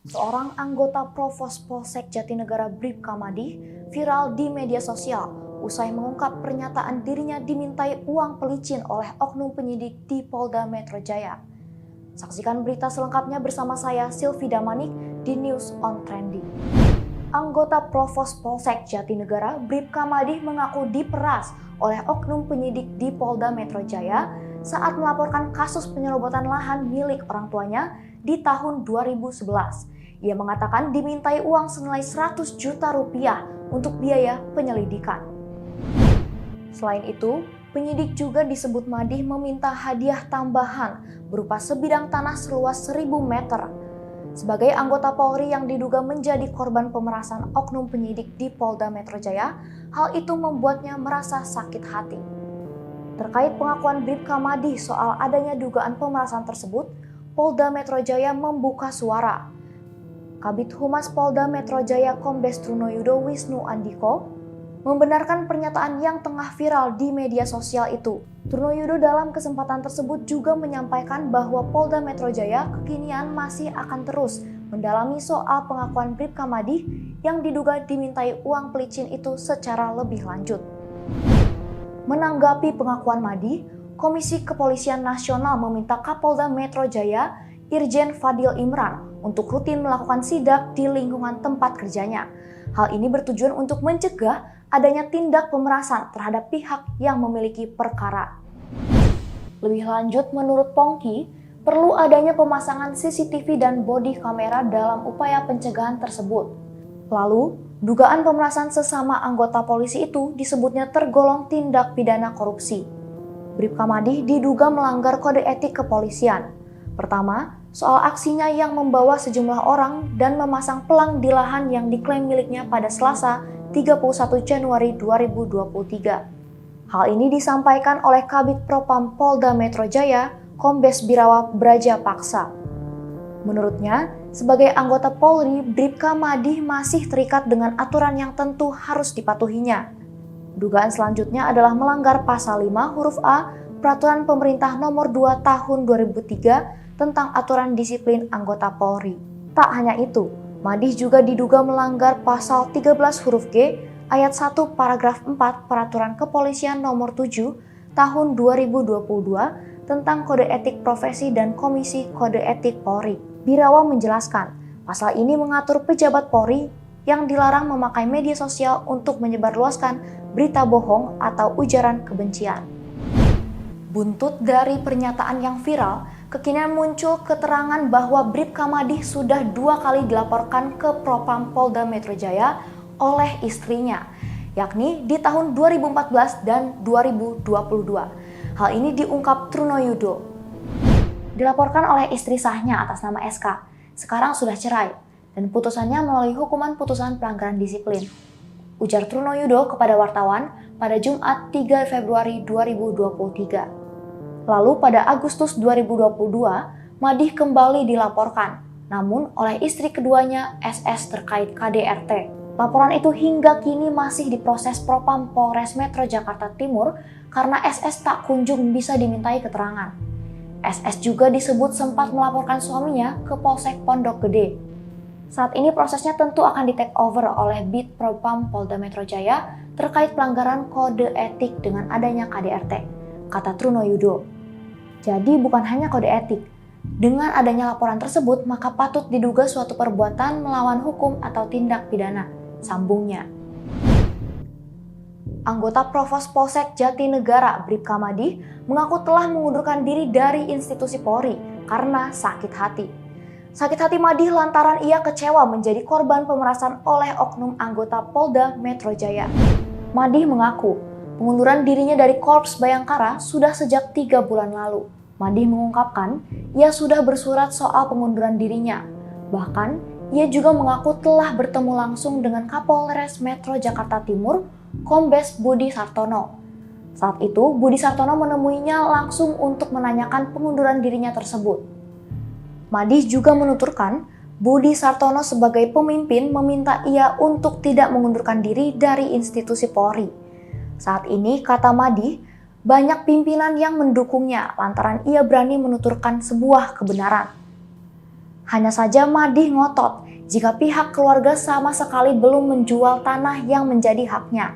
Seorang anggota Provos Polsek Jatinegara Bribka Madih viral di media sosial usai mengungkap pernyataan dirinya dimintai uang pelicin oleh oknum penyidik di Polda Metro Jaya. Saksikan berita selengkapnya bersama saya Silvi Damanik di News on Trending. Anggota Provos Polsek Jatinegara Bribka Madih mengaku diperas oleh oknum penyidik di Polda Metro Jaya saat melaporkan kasus penyerobotan lahan milik orang tuanya di tahun 2011. Ia mengatakan dimintai uang senilai 100 juta rupiah untuk biaya penyelidikan. Selain itu, penyidik juga disebut Madih meminta hadiah tambahan berupa sebidang tanah seluas 1000 meter. Sebagai anggota Polri yang diduga menjadi korban pemerasan oknum penyidik di Polda Metro Jaya, hal itu membuatnya merasa sakit hati. Terkait pengakuan Bribka Madih soal adanya dugaan pemerasan tersebut, Polda Metro Jaya membuka suara. Kabid Humas Polda Metro Jaya Kombes Trunoyudo Wisnu Andiko membenarkan pernyataan yang tengah viral di media sosial itu. Trunoyudo dalam kesempatan tersebut juga menyampaikan bahwa Polda Metro Jaya kekinian masih akan terus mendalami soal pengakuan Bribka Madih yang diduga dimintai uang pelicin itu secara lebih lanjut. Menanggapi pengakuan Madih, Komisi Kepolisian Nasional meminta Kapolda Metro Jaya Irjen Fadil Imran untuk rutin melakukan sidak di lingkungan tempat kerjanya. Hal ini bertujuan untuk mencegah adanya tindak pemerasan terhadap pihak yang memiliki perkara. Lebih lanjut, menurut Pongki, perlu adanya pemasangan CCTV dan body kamera dalam upaya pencegahan tersebut. Lalu, dugaan pemerasan sesama anggota polisi itu disebutnya tergolong tindak pidana korupsi. Bribka Madih diduga melanggar kode etik kepolisian. Pertama, soal aksinya yang membawa sejumlah orang dan memasang pelang di lahan yang diklaim miliknya pada Selasa 31 Januari 2023. Hal ini disampaikan oleh Kabid Propam Polda Metro Jaya, Kombes Birawa Braja Paksa. Menurutnya, sebagai anggota Polri, Bribka Madih masih terikat dengan aturan yang tentu harus dipatuhinya. Dugaan selanjutnya adalah melanggar pasal 5 huruf A Peraturan Pemerintah Nomor 2 Tahun 2003 tentang aturan disiplin anggota Polri. Tak hanya itu, Madih juga diduga melanggar pasal 13 huruf G ayat 1 paragraf 4 Peraturan Kepolisian Nomor 7 Tahun 2022 tentang Kode Etik Profesi dan Komisi Kode Etik Polri. Birawa menjelaskan, pasal ini mengatur pejabat Polri yang dilarang memakai media sosial untuk menyebarluaskan berita bohong atau ujaran kebencian. Buntut dari pernyataan yang viral, kekinian muncul keterangan bahwa Bribka Madih sudah 2 kali dilaporkan ke Propam Polda Metro Jaya oleh istrinya, yakni di tahun 2014 dan 2022. Hal ini diungkap Trunoyudo. Dilaporkan oleh istri sahnya atas nama SK, sekarang sudah cerai, dan putusannya melalui hukuman putusan pelanggaran disiplin. Ujar Trunoyudo kepada wartawan pada Jumat 3 Februari 2023. Lalu pada Agustus 2022, Madih kembali dilaporkan, namun oleh istri keduanya SS terkait KDRT. Laporan itu hingga kini masih diproses Propam Polres Metro Jakarta Timur karena SS tak kunjung bisa dimintai keterangan. SS juga disebut sempat melaporkan suaminya ke Polsek Pondok Gede. Saat ini prosesnya tentu akan di-take over oleh Bid Propam Polda Metro Jaya terkait pelanggaran kode etik dengan adanya KDRT, kata Trunoyudo. Jadi bukan hanya kode etik. Dengan adanya laporan tersebut, maka patut diduga suatu perbuatan melawan hukum atau tindak pidana, sambungnya. Anggota Provos Polsek Jatinegara Bribka Madih mengaku telah mengundurkan diri dari institusi Polri karena sakit hati. Sakit hati Madih lantaran ia kecewa menjadi korban pemerasan oleh oknum anggota Polda Metro Jaya. Madih mengaku pengunduran dirinya dari Korps Bayangkara sudah sejak 3 bulan lalu. Madih mengungkapkan ia sudah bersurat soal pengunduran dirinya. Bahkan, ia juga mengaku telah bertemu langsung dengan Kapolres Metro Jakarta Timur, Kombes Budi Sartono. Saat itu, Budi Sartono menemuinya langsung untuk menanyakan pengunduran dirinya tersebut. Madih juga menuturkan, Budi Sartono sebagai pemimpin meminta ia untuk tidak mengundurkan diri dari institusi Polri. Saat ini, kata Madih, banyak pimpinan yang mendukungnya lantaran ia berani menuturkan sebuah kebenaran. Hanya saja Madih ngotot jika pihak keluarga sama sekali belum menjual tanah yang menjadi haknya.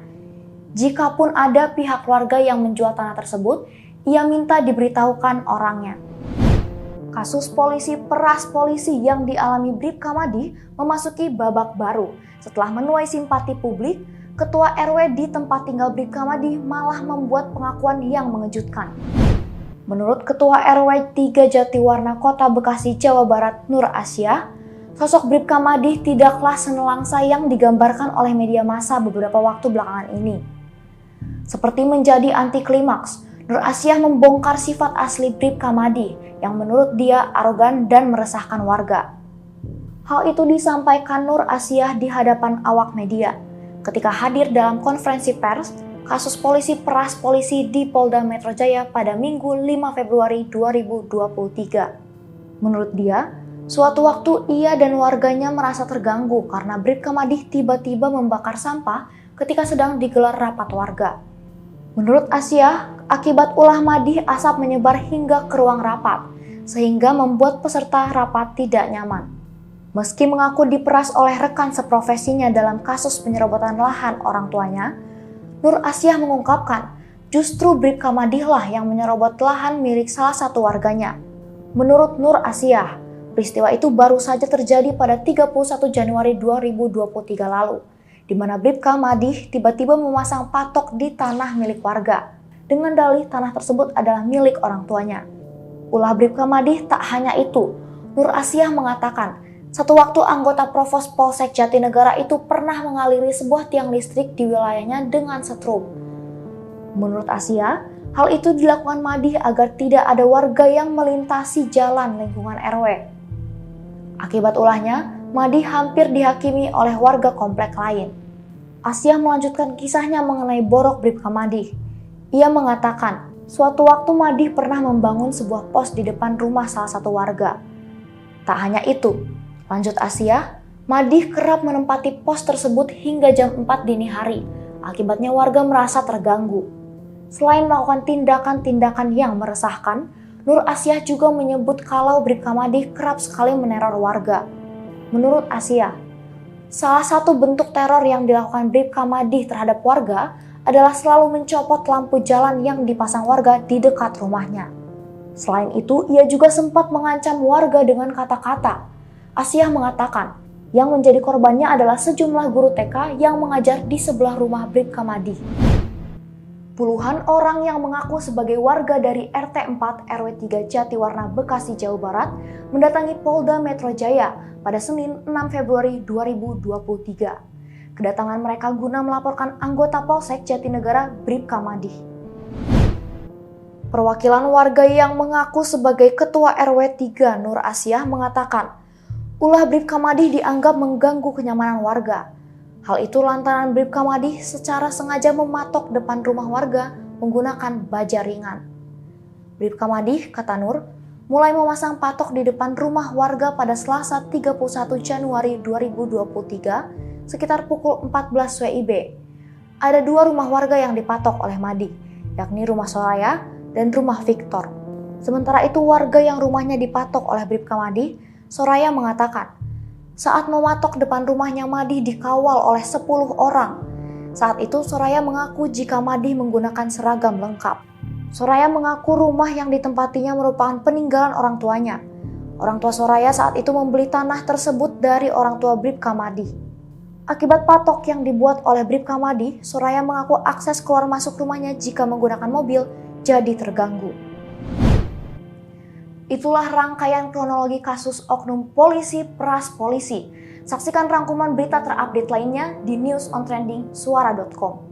Jikapun ada pihak keluarga yang menjual tanah tersebut, ia minta diberitahukan orangnya. Kasus polisi peras polisi yang dialami Bribka Madih memasuki babak baru. Setelah menuai simpati publik, Ketua RW di tempat tinggal Bribka Madih malah membuat pengakuan yang mengejutkan. Menurut Ketua RW 3 Jatiwarna Kota Bekasi, Jawa Barat, Nur Asia, sosok Bribka Madih tidaklah senelangsa yang digambarkan oleh media massa beberapa waktu belakangan ini. Seperti menjadi anti klimaks, Nur Asia membongkar sifat asli Bribka Madih yang menurut dia arogan dan meresahkan warga. Hal itu disampaikan Nur Asia di hadapan awak media ketika hadir dalam konferensi pers kasus polisi peras polisi di Polda Metro Jaya pada Minggu 5 Februari 2023. Menurut dia, suatu waktu ia dan warganya merasa terganggu karena Bribka Madih tiba-tiba membakar sampah ketika sedang digelar rapat warga. Menurut Asia, akibat ulah Madih asap menyebar hingga ke ruang rapat, sehingga membuat peserta rapat tidak nyaman. Meski mengaku diperas oleh rekan seprofesinya dalam kasus penyerobotan lahan orang tuanya, Nur Asia mengungkapkan justru Bribka Madih lah yang menyerobot lahan milik salah satu warganya. Menurut Nur Asia, peristiwa itu baru saja terjadi pada 31 Januari 2023 lalu, di mana Bribka Madih tiba-tiba memasang patok di tanah milik warga, dengan dalih tanah tersebut adalah milik orang tuanya. Ulah Bribka Madih tak hanya itu, Nur Asia mengatakan, satu waktu anggota Provos Polsek Jatinegara itu pernah mengaliri sebuah tiang listrik di wilayahnya dengan setrum. Menurut Asia, hal itu dilakukan Madih agar tidak ada warga yang melintasi jalan lingkungan RW. Akibat ulahnya, Madih hampir dihakimi oleh warga komplek lain. Asia melanjutkan kisahnya mengenai borok Bribka Madih. Ia mengatakan, suatu waktu Madih pernah membangun sebuah pos di depan rumah salah satu warga. Tak hanya itu, lanjut Asia, Madih kerap menempati pos tersebut hingga jam 4 dini hari. Akibatnya warga merasa terganggu. Selain melakukan tindakan-tindakan yang meresahkan, Nur Asia juga menyebut kalau Bribka Madih kerap sekali meneror warga. Menurut Asia, salah satu bentuk teror yang dilakukan Bribka Madih terhadap warga adalah selalu mencopot lampu jalan yang dipasang warga di dekat rumahnya. Selain itu, ia juga sempat mengancam warga dengan kata-kata. Asia mengatakan, yang menjadi korbannya adalah sejumlah guru TK yang mengajar di sebelah rumah Bribka Madih. Puluhan orang yang mengaku sebagai warga dari RT 4 RW 3 Jatiwarna Bekasi, Jawa Barat mendatangi Polda Metro Jaya pada Senin 6 Februari 2023. Kedatangan mereka guna melaporkan anggota Polsek Jatinegara Bribka Madih. Perwakilan warga yang mengaku sebagai Ketua RW 3 Nur Asia mengatakan, ulah Bribka Madih dianggap mengganggu kenyamanan warga. Hal itu lantaran Bribka Madih secara sengaja mematok depan rumah warga menggunakan baja ringan. Bribka Madih, kata Nur, mulai memasang patok di depan rumah warga pada Selasa 31 Januari 2023 sekitar pukul 14 WIB. Ada dua rumah warga yang dipatok oleh Madih, yakni rumah Soraya dan rumah Victor. Sementara itu warga yang rumahnya dipatok oleh Bribka Madih, Soraya mengatakan, saat mematok depan rumahnya Madih dikawal oleh 10 orang. Saat itu Soraya mengaku jika Madih menggunakan seragam lengkap. Soraya mengaku rumah yang ditempatinya merupakan peninggalan orang tuanya. Orang tua Soraya saat itu membeli tanah tersebut dari orang tua Bribka Madih. Akibat patok yang dibuat oleh Bribka Madih, Soraya mengaku akses keluar masuk rumahnya jika menggunakan mobil jadi terganggu. Itulah rangkaian kronologi kasus oknum polisi peras polisi. Saksikan rangkuman berita terupdate lainnya di newsontrendingsuara.com.